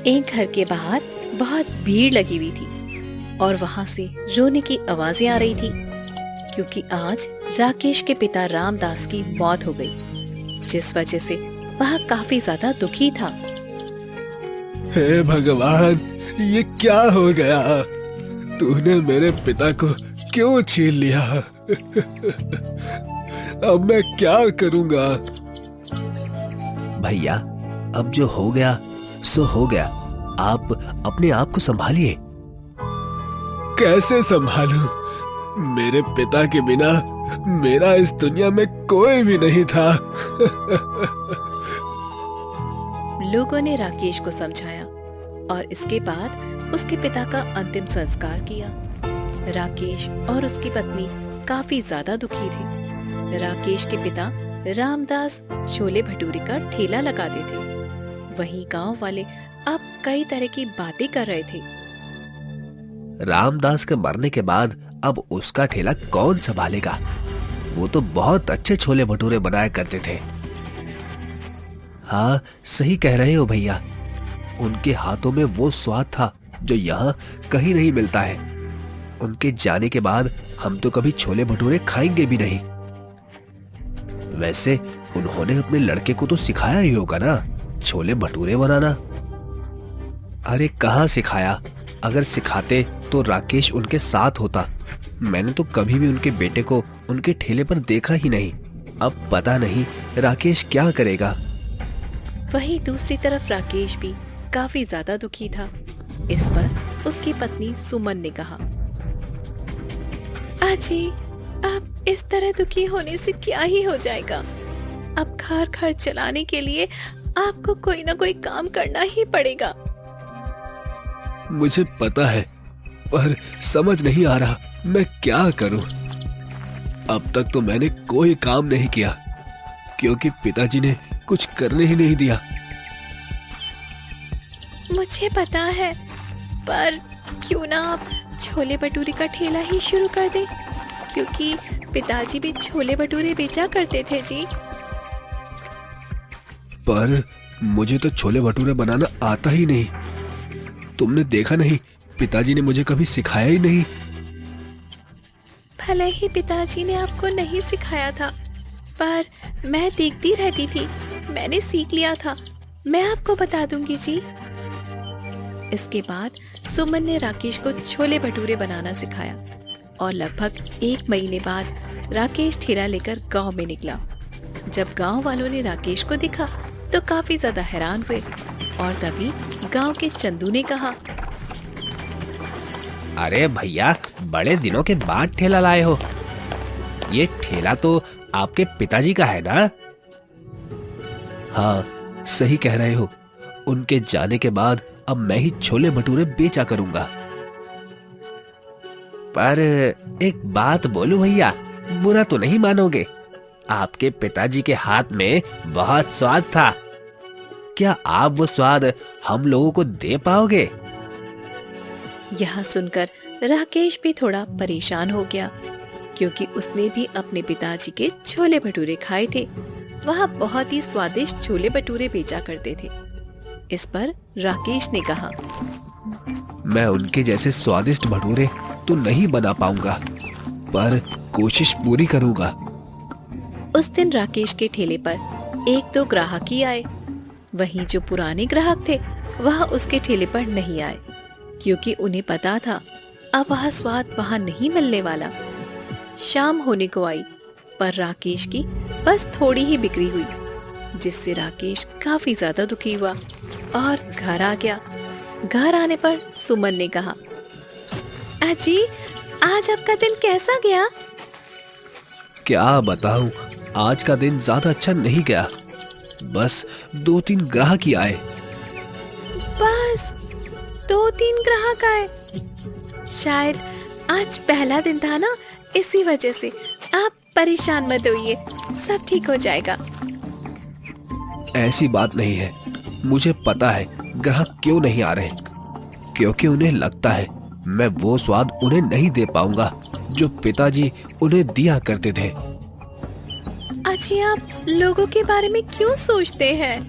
एक घर के बाहर बहुत भीड़ लगी हुई थी और वहां से रोने की आवाजें आ रही थी क्योंकि आज राकेश के पिता रामदास की मौत हो गई, जिस वजह से वह काफी ज्यादा दुखी था। हे भगवान, ये क्या हो गया? तूने मेरे पिता को क्यों छीन लिया? अब मैं क्या करूंगा? भैया, अब जो हो गया सो हो गया। आप अपने आप को संभालिए। कैसे संभालूं? मेरे पिता के बिना मेरा इस दुनिया में कोई भी नहीं था। लोगों ने राकेश को समझाया और इसके बाद उसके पिता का अंतिम संस्कार किया। राकेश और उसकी पत्नी काफी ज्यादा दुखी थे। राकेश के पिता रामदास छोले भटूरे का ठेला लगाते थे। वहीं गांव वाले अब कई तरह की बातें कर रहे थे। रामदास के मरने के बाद अब उसका ठेला कौन संभालेगा? वो तो बहुत अच्छे छोले भटूरे बनाया करते थे। हाँ, सही कह रहे हो भैया। उनके हाथों में वो स्वाद था जो यहाँ कहीं नहीं मिलता है। उनके जाने के बाद हम तो कभी छोले भटूरे खाएंगे भी नहीं। वैसे उन्होंने अपने लड़के को तो सिखाया ही होगा ना छोले भटूरे बनाना। अरे कहाँ सिखाया? अगर सिखाते तो राकेश उनके साथ होता। मैंने तो कभी भी उनके बेटे को उनके ठेले पर देखा ही नहीं। अब पता नहीं राकेश क्या करेगा। वहीं दूसरी तरफ राकेश भी काफी ज्यादा दुखी था। इस पर उसकी पत्नी सुमन ने कहा, अजी, अब इस तरह दुखी होने से क्या ही हो जाएगा। अब घर घर चलाने के लिए आपको कोई ना कोई काम करना ही पड़ेगा। मुझे पता है, पर समझ नहीं आ रहा मैं क्या करूं। अब तक तो मैंने कोई काम नहीं किया क्योंकि पिताजी ने कुछ करने ही नहीं दिया। मुझे पता है, पर क्यों ना आप छोले भटूरे का ठेला ही शुरू कर दें, क्योंकि पिताजी भी छोले भटूरे बेचा करते थे जी। पर मुझे तो छोले भटूरे बनाना आता ही नहीं। तुमने देखा नहीं, पिताजी ने मुझे कभी सिखाया ही नहीं। भले ही पिताजी ने आपको नहीं सिखाया था, पर मैं देखती रहती थी, मैंने सीख लिया था। मैं आपको बता दूंगी जी। इसके बाद सुमन ने राकेश को छोले भटूरे बनाना सिखाया और लगभग 1 महीने बाद राकेश ठेला लेकर गांव में निकला। जब गांव वालों ने राकेश को देखा तो काफी ज्यादा हैरान हुए और तभी गांव के चंदू ने कहा, अरे भैया, बड़े दिनों के बाद ठेला लाए हो। ये ठेला तो आपके पिताजी का है ना? हाँ, सही कह रहे हो। उनके जाने के बाद अब मैं ही छोले भटूरे बेचा करूंगा। पर एक बात बोलूं भैया, बुरा तो नहीं मानोगे? आपके पिताजी के हाथ में बहुत स्वाद था। क्या आप वो स्वाद हम लोगों को दे पाओगे? यह सुनकर राकेश भी थोड़ा परेशान हो गया, क्योंकि उसने भी अपने पिताजी के छोले भटूरे खाए थे। वह बहुत ही स्वादिष्ट छोले भटूरे बेचा करते थे। इस पर राकेश ने कहा, मैं उनके जैसे स्वादिष्ट भटूरे तो नहीं बना पाऊंगा, पर कोशिश पूरी करूंगा। उस दिन राकेश के ठेले पर 1-2 ग्राहक ही आए। वहीं जो पुराने ग्राहक थे वह उसके ठेले पर नहीं आए, क्योंकि उन्हें पता था अब वह स्वाद वहां नहीं मिलने वाला। शाम होने को आई, पर राकेश की बस थोड़ी ही बिक्री हुई, जिससे राकेश काफी ज्यादा दुखी हुआ और घर आ गया। घर आने पर सुमन ने कहा, अजी, आज आपका दिन कैसा गया? क्या बताऊं, आज का दिन ज्यादा अच्छा नहीं गया। बस 2-3 ग्राहक ही आए। बस 2-3 ग्राहक आए? शायद आज पहला दिन था ना, इसी वजह से। आप परेशान मत होइए, सब ठीक हो जाएगा। ऐसी बात नहीं है। मुझे पता है ग्राहक क्यों नहीं आ रहे, क्योंकि उन्हें लगता है मैं वो स्वाद उन्हें नहीं दे पाऊंगा जो पिताजी उन्हें दिया करते थे। अजी, आप लोगों के बारे में क्यों सोचते हैं?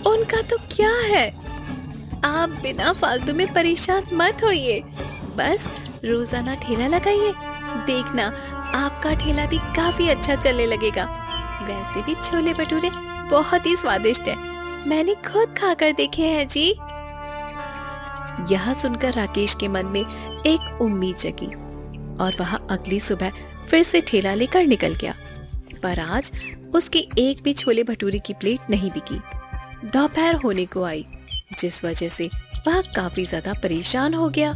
उनका तो क्या है? आप बिना फालतू में परेशान मत होइए, बस रोजाना ठेला लगाइए, देखना आपका ठेला भी काफी अच्छा चलने लगेगा। वैसे भी छोले भटूरे बहुत ही स्वादिष्ट है, मैंने खुद खाकर देखे हैं जी। यह सुनकर राकेश के मन में एक उम्मीद जगी और वह अगली सुबह फिर से ठेला लेकर निकल गया। पर आज उसकी एक भी छोले भटूरे की प्लेट नहीं बिकी। दोपहर होने को आई, जिस वजह से वह काफी ज्यादा परेशान हो गया।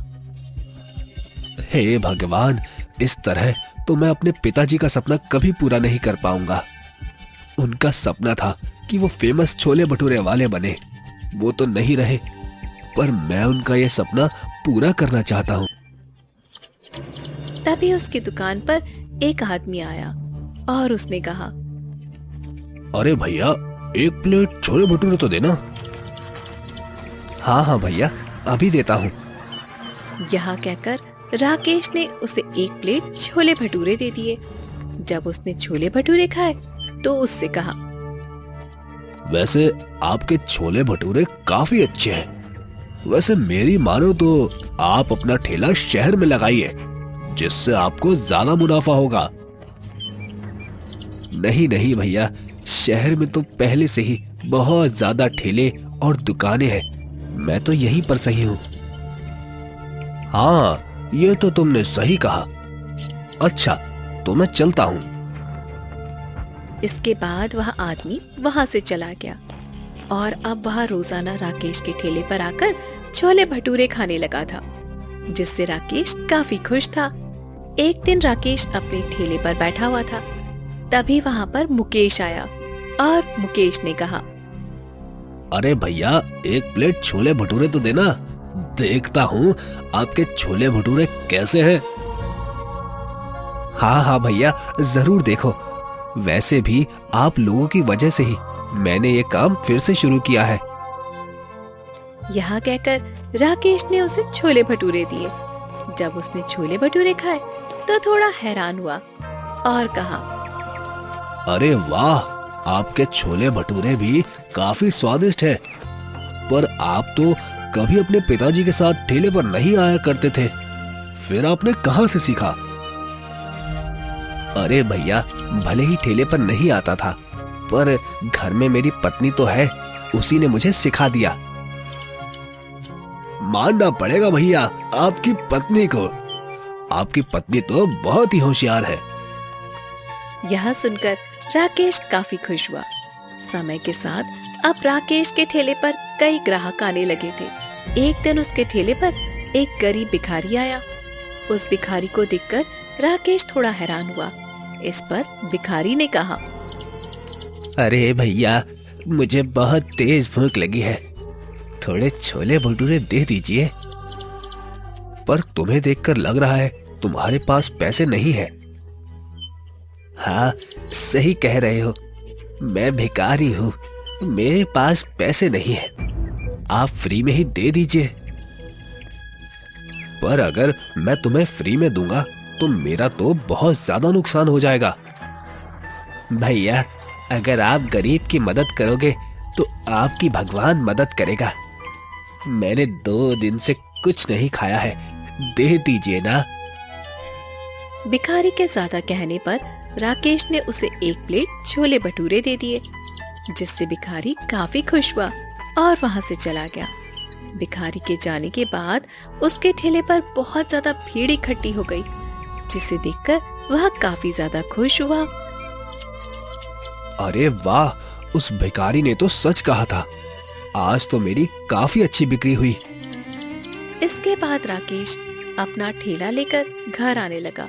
हे भगवान, इस तरह तो मैं अपने पिताजी का सपना कभी पूरा नहीं कर पाऊंगा। उनका सपना था कि वो फेमस छोले भटूरे वाले बने, वो तो नहीं रहे, पर मैं उनका ये सपना पूरा करना चाहता हूँ। तभी उसकी दुकान पर एक आदमी आया और उसने कहा, अरे भैया, एक प्लेट छोले भटूरे तो देना। हाँ हाँ भैया, अभी देता हूँ। यह कहकर राकेश ने उसे एक प्लेट छोले भटूरे दे दिए। जब उसने छोले भटूरे खाए तो उससे कहा, वैसे आपके छोले भटूरे काफी अच्छे हैं। वैसे मेरी मानो तो आप अपना ठेला शहर में लगाइए, जिससे आपको ज्यादा मुनाफा होगा। नहीं नहीं भैया, शहर में तो पहले से ही बहुत ज्यादा ठेले और दुकानें हैं, मैं तो यहीं पर सही हूँ। हाँ, ये तो तुमने सही कहा। अच्छा, तो मैं चलता हूँ। इसके बाद वह आदमी वहां से चला गया और अब वह रोजाना राकेश के ठेले पर आकर छोले भटूरे खाने लगा था, जिससे राकेश काफी खुश था। एक दिन राकेश अपने ठेले पर बैठा हुआ था, तभी वहां पर मुकेश आया और मुकेश ने कहा, अरे भैया, एक प्लेट छोले भटूरे तो देना, देखता हूँ आपके छोले भटूरे कैसे हैं। हाँ हाँ भैया, जरूर देखो। वैसे भी आप लोगों की वजह से ही मैंने ये काम फिर से शुरू किया है। यह कहकर राकेश ने उसे छोले भटूरे दिए। जब उसने छोले भटूरे खाए तो थोड़ा हैरान हुआ और कहा, अरे वाह, आपके छोले भटूरे भी काफी स्वादिष्ट है। पर आप तो कभी अपने पिताजी के साथ ठेले पर नहीं आया करते थे, फिर आपने कहां से सीखा? अरे भैया, भले ही ठेले पर नहीं आता था, पर घर में मेरी पत्नी तो है, उसी ने मुझे सिखा दिया। मानना पड़ेगा भैया आपकी पत्नी को। आपकी पत्नी तो बहुत ही होशियार है। यह सुनकर राकेश काफी खुश हुआ। समय के साथ अब राकेश के ठेले पर कई ग्राहक आने लगे थे। एक दिन उसके ठेले पर एक गरीब भिखारी आया। उस भिखारी को देखकर राकेश थोड़ा हैरान हुआ। इस पर भिखारी ने कहा, अरे भैया, मुझे बहुत तेज भूख लगी है, थोड़े छोले भटूरे दे दीजिए। पर तुम्हें देखकर लग रहा है तुम्हारे पास पैसे नहीं है। हाँ, सही कह रहे हो, मैं भिखारी हूँ, मेरे पास पैसे नहीं है, आप फ्री में ही दे दीजिए। पर अगर मैं तुम्हें फ्री में दूंगा तो मेरा तो बहुत ज्यादा नुकसान हो जाएगा। भैया, अगर आप गरीब की मदद करोगे तो आपकी भगवान मदद करेगा। मैंने 2 दिन से कुछ नहीं खाया है, दे दीजिए ना। भिखारी के ज्यादा कहने पर राकेश ने उसे एक प्लेट छोले भटूरे दे दिए, जिससे भिखारी काफी खुश हुआ और वहां से चला गया। भिखारी के जाने के बाद उसके ठेले पर बहुत ज्यादा भीड़ इकट्ठी हो गई, जिसे देखकर वह काफी ज्यादा खुश हुआ। अरे वाह, उस भिखारी ने तो सच कहा था, आज तो मेरी काफी अच्छी बिक्री हुई। इसके बाद राकेश अपना ठेला लेकर घर आने लगा।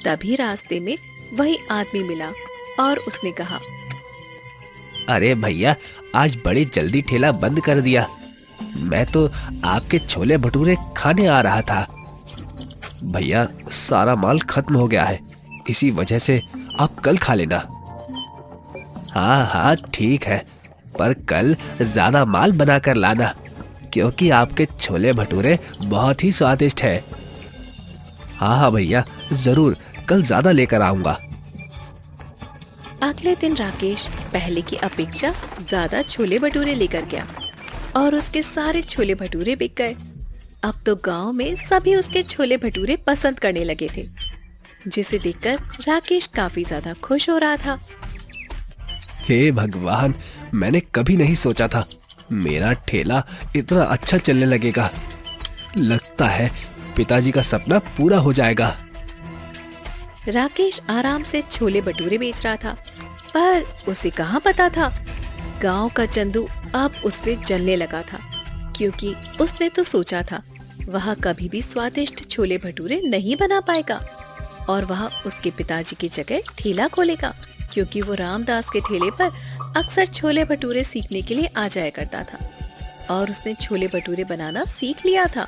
तभी रास्ते में वही आदमी मिला और उसने कहा, अरे भैया, आज बड़ी जल्दी ठेला बंद कर दिया, मैं तो आपके छोले भटूरे खाने आ रहा था। भैया, सारा माल खत्म हो गया है, इसी वजह से आप कल खा लेना। हाँ हाँ ठीक है, पर कल ज्यादा माल बना कर लाना, क्योंकि आपके छोले भटूरे बहुत ही स्वादिष्ट है। हाँ हाँ भैया, जरूर कल ज्यादा लेकर आऊंगा। अगले दिन राकेश पहले की अपेक्षा ज्यादा छोले भटूरे लेकर गया और उसके सारे छोले भटूरे बिक गए। अब तो गांव में सभी उसके छोले भटूरे पसंद करने लगे थे, जिसे देखकर राकेश काफी ज्यादा खुश हो रहा था। हे भगवान, मैंने कभी नहीं सोचा था मेरा ठेला इतना अच्छा चलने लगेगा। लगता है पिताजी का सपना पूरा हो जाएगा। राकेश आराम से छोले भटूरे बेच रहा था, पर उसे कहाँ पता था गांव का चंदू अब उससे जलने लगा था, क्योंकि उसने तो सोचा था वह कभी भी स्वादिष्ट छोले भटूरे नहीं बना पाएगा और वह उसके पिताजी की जगह ठेला खोलेगा, क्योंकि वो रामदास के ठेले पर अक्सर छोले भटूरे सीखने के लिए आ जाया करता था और उसने छोले भटूरे बनाना सीख लिया था।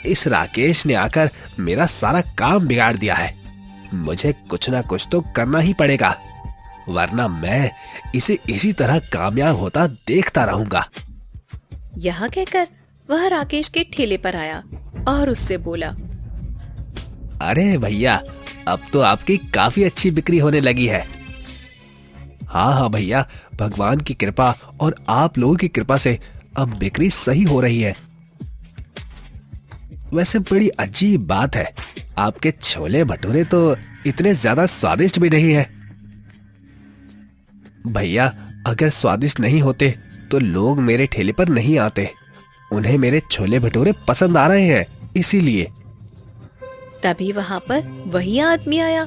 इस राकेश ने आकर मेरा सारा काम बिगाड़ दिया है। मुझे कुछ ना कुछ तो करना ही पड़ेगा, वरना मैं इसे इसी तरह कामयाब होता देखता रहूंगा। यह कहकर वह राकेश के ठेले पर आया और उससे बोला, अरे भैया, अब तो आपकी काफी अच्छी बिक्री होने लगी है। हाँ हाँ भैया, भगवान की कृपा और आप लोगों की कृपा से अब बिक्री सही हो रही है। वैसे बड़ी अजीब बात है, आपके छोले भटूरे तो इतने ज्यादा स्वादिष्ट भी नहीं है। भैया, अगर स्वादिष्ट नहीं होते तो लोग मेरे ठेले पर नहीं आते। उन्हें मेरे छोले भटूरे पसंद आ रहे हैं, इसीलिए। तभी वहाँ पर वही आदमी आया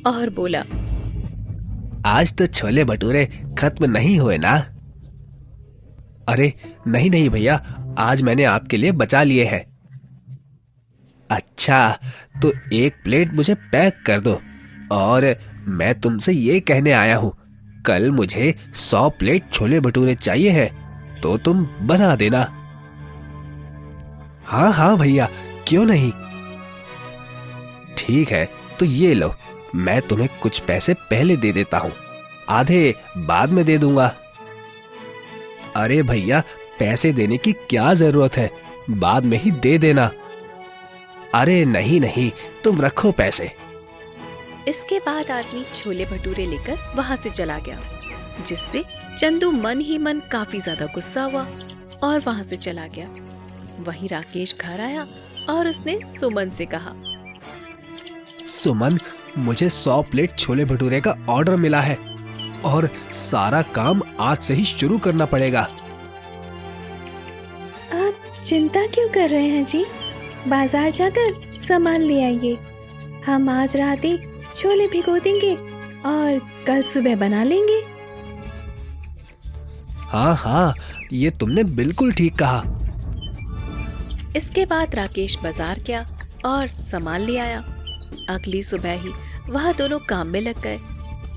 और बोला, आज तो छोले भटूरे खत्म नहीं हुए ना? अरे नहीं नहीं भैया, आज मैंने आपके लिए बचा लिए हैं। अच्छा, तो एक प्लेट मुझे पैक कर दो। और मैं तुमसे ये कहने आया हूँ, कल मुझे 100 प्लेट छोले भटूरे चाहिए हैं, तो तुम बना देना। हाँ हाँ भैया, क्यों नहीं। ठीक है, तो ये लो, मैं तुम्हें कुछ पैसे पहले दे देता हूँ, आधे बाद में दे दूंगा। अरे भैया, पैसे देने की क्या जरूरत है, बाद में ही दे देना। अरे नहीं नहीं, तुम रखो पैसे। इसके बाद आदमी छोले भटूरे लेकर वहाँ से चला गया, जिससे चंदू मन ही मन काफी ज्यादा गुस्सा हुआ और वहाँ से चला गया। वहीं राकेश घर आया और उसने सुमन से कहा, सुमन, मुझे 100 प्लेट छोले भटूरे का ऑर्डर मिला है और सारा काम आज से ही शुरू करना पड़ेगा। आप चिंता क्यों कर रहे हैं जी? बाजार जाकर सामान ले आइए। हम आज रात ही छोले भिगो देंगे और कल सुबह बना लेंगे। हाँ हाँ, ये तुमने बिल्कुल ठीक कहा। इसके बाद राकेश बाजार गया और सामान ले आया। अगली सुबह ही वह दोनों काम में लग गए,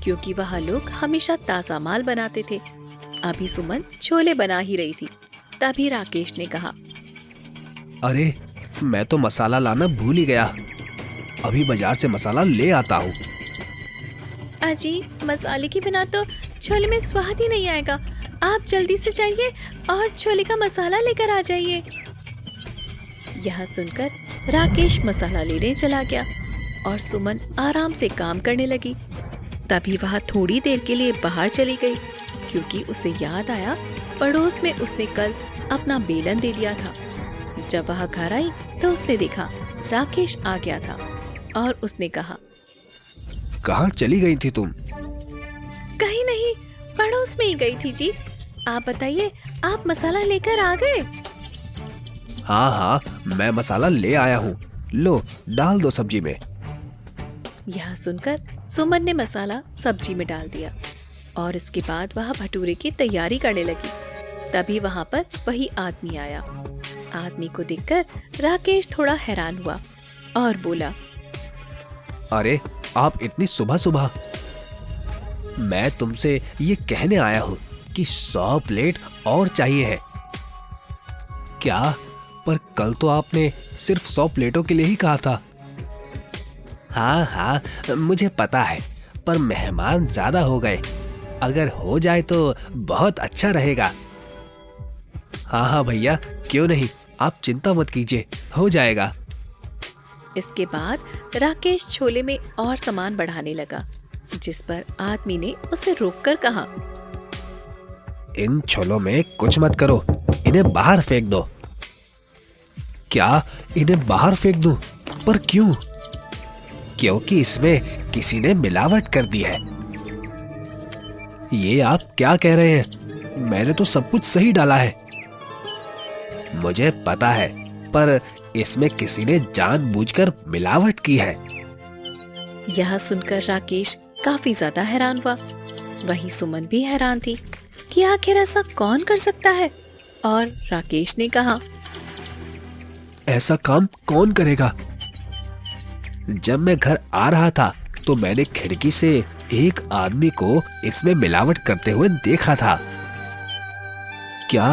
क्योंकि वह लोग हमेशा ताजा माल बनाते थे। अभी सुमन छोले बना ही रही थी, तभी राकेश ने कहा, अरे मैं तो मसाला लाना भूल ही गया, अभी बाजार से मसाला ले आता हूँ। अजी, मसाले के बिना तो छोले में स्वाद ही नहीं आएगा। आप जल्दी से जाइए और छोले का मसाला लेकर आ जाइए। यह सुनकर राकेश मसाला लेने चला गया और सुमन आराम से काम करने लगी। तभी वह थोड़ी देर के लिए बाहर चली गई, क्योंकि उसे याद आया पड़ोस में उसने कल अपना बेलन दे दिया था। जब वह घर आई तो उसने देखा राकेश आ गया था और उसने कहा, कहाँ चली गई थी तुम? कहीं नहीं, पड़ोस में ही गई थी जी। आप बताइए, आप मसाला लेकर आ गए? हाँ हाँ, मैं मसाला ले आया हूँ, लो डाल दो सब्जी में। यह सुनकर सुमन ने मसाला सब्जी में डाल दिया और इसके बाद वह भटूरे की तैयारी करने लगी। तभी वहाँ पर वही आदमी आया। आदमी को देखकर राकेश थोड़ा हैरान हुआ और बोला, अरे आप इतनी सुबह सुबह? मैं तुमसे ये कहने आया हूँ कि 100 प्लेट और चाहिए है। क्या? पर कल तो आपने सिर्फ 100 प्लेटों के लिए ही कहा था। हाँ हाँ, मुझे पता है, पर मेहमान ज्यादा हो गए। अगर हो जाए तो बहुत अच्छा रहेगा। हाँ हाँ भैया, क्यों नहीं, आप चिंता मत कीजिए, हो जाएगा। इसके बाद राकेश छोले में और सामान बढ़ाने लगा, जिस पर आदमी ने उसे रोककर कहा, इन छोलों में कुछ मत करो, इन्हें बाहर फेंक दो। क्या इन्हें बाहर फेंक दूं? पर क्यों? क्योंकि इसमें किसी ने मिलावट कर दी है। ये आप क्या कह रहे हैं? मैंने तो सब कुछ सही डाला है। मुझे पता है, पर इसमें किसी ने जानबूझकर मिलावट की है। यह सुनकर राकेश काफी ज्यादा हैरान हुआ। वहीं सुमन भी हैरान थी कि आखिर ऐसा कौन कर सकता है। और राकेश ने कहा, ऐसा काम कौन करेगा? जब मैं घर आ रहा था तो मैंने खिड़की से एक आदमी को इसमें मिलावट करते हुए देखा था। क्या?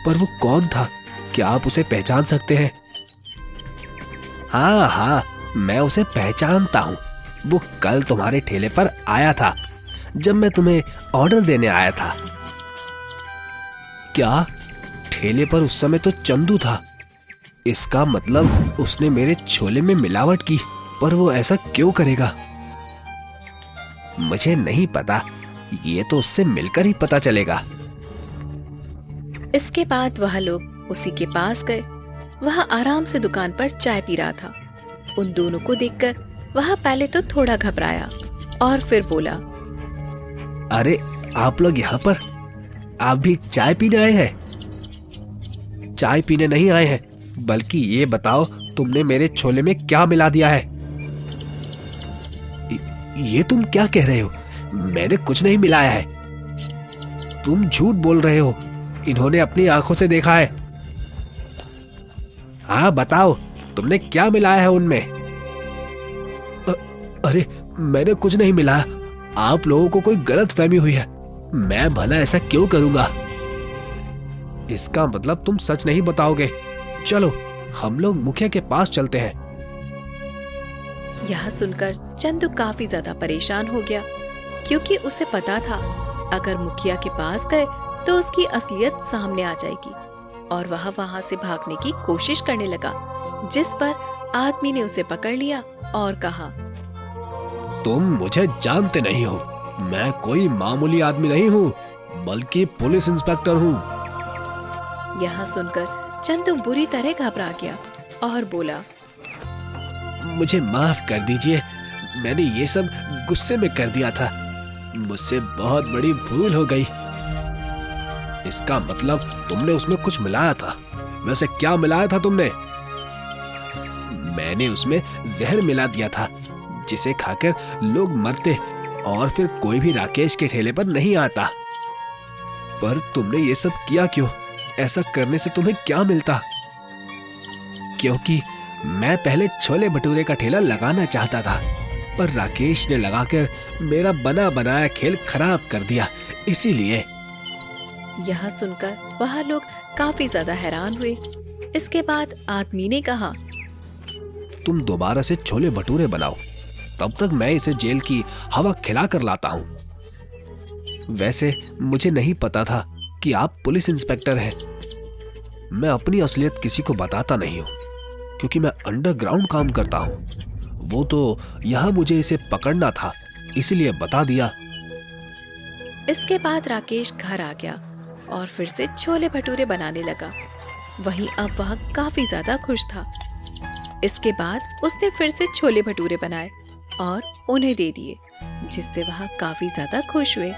पर वो कौन था? क्या आप उसे पहचान सकते हैं? हाँ, मैं उसे पहचानता हूँ। वो कल तुम्हारे ठेले पर आया था जब मैं तुम्हें ऑर्डर देने आया था। क्या? ठेले पर उस समय तो चंदू था। इसका मतलब उसने मेरे छोले में मिलावट की। पर वो ऐसा क्यों करेगा? मुझे नहीं पता, ये तो उससे मिलकर ही पता चलेगा। इसके बाद वह लोग उसी के पास गए। वह आराम से दुकान पर चाय पी रहा था। उन दोनों को देखकर वह पहले तो थोड़ा घबराया और फिर बोला, अरे आप लोग यहाँ पर? आप भी चाय पीने आए हैं? चाय पीने नहीं आए हैं, बल्कि ये बताओ तुमने मेरे छोले में क्या मिला दिया है? ये तुम क्या कह रहे हो? मैंने कुछ नहीं मिलाया है। तुम झूठ बोल रहे हो। इन्होंने अपनी आंखों से देखा है। हाँ बताओ, तुमने क्या मिलाया है उनमें? अरे मैंने कुछ नहीं मिलाया। आप लोगों को कोई गलतफहमी हुई है। मैं भला ऐसा क्यों करूंगा? इसका मतलब तुम सच नहीं बताओगे। चलो हम लोग मुखिया के पास चलते हैं। यह सुनकर चंदू काफी ज्यादा परेशान हो गया, क्योंकि उसे पता था अगर मुखिया के पास गए तो उसकी असलियत सामने आ जाएगी। और वह वहां से भागने की कोशिश करने लगा, जिस पर आदमी ने उसे पकड़ लिया और कहा, तुम मुझे जानते नहीं हो। मैं कोई मामूली आदमी नहीं हूँ, बल्कि पुलिस इंस्पेक्टर हूँ। यह सुनकर चंदू बुरी तरह घबरा गया और बोला, मुझे माफ कर दीजिए। मैंने ये सब गुस्से में कर दिया था। मुझसे बहुत बड़ी भूल हो गई। इसका मतलब तुमने उसमें कुछ मिलाया था। वैसे क्या मिलाया था तुमने? मैंने उसमें जहर मिला दिया था, जिसे खाकर लोग मरते और फिर कोई भी राकेश के ठेले पर नहीं आता। पर तुमने ये सब किया क्यों? ऐसा करने से तुम्हें क्या मिलता? क्योंकि मैं पहले छोले भटूरे का ठेला लगाना चाहता था, पर राकेश ने लगाकर मेरा बना बनाया खेल खराब कर दिया, इसीलिए। यह सुनकर वह लोग काफी ज्यादा हैरान हुए। इसके बाद आदमी ने कहा, तुम दोबारा से छोले भटूरे बनाओ, तब तक मैं इसे जेल की हवा खिला कर लाता हूँ। वैसे मुझे नहीं पता था कि आप पुलिस इंस्पेक्टर हैं। मैं अपनी असलियत किसी को बताता नहीं हूँ, क्योंकि मैं अंडरग्राउंड काम करता हूँ। वो तो यहाँ मुझे इसे पकड़ना था, इसलिए बता दिया। इसके बाद राकेश घर आ गया और फिर से छोले भटूरे बनाने लगा। वहीं अब वह काफी ज्यादा खुश था। इसके बाद उसने फिर से छोले भटूरे बनाए और उन्हें दे दिए, जिससे वह काफी ज्यादा खुश हुए।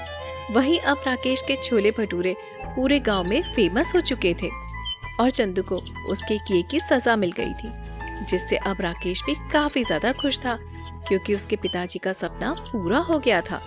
वहीं अब राकेश के छोले भटूरे पूरे गांव में फेमस हो चुके थे और चंदू को उसके किए की सजा मिल गई थी, जिससे अब राकेश भी काफी ज्यादा खुश था, क्योंकि उसके पिताजी का सपना पूरा हो गया था।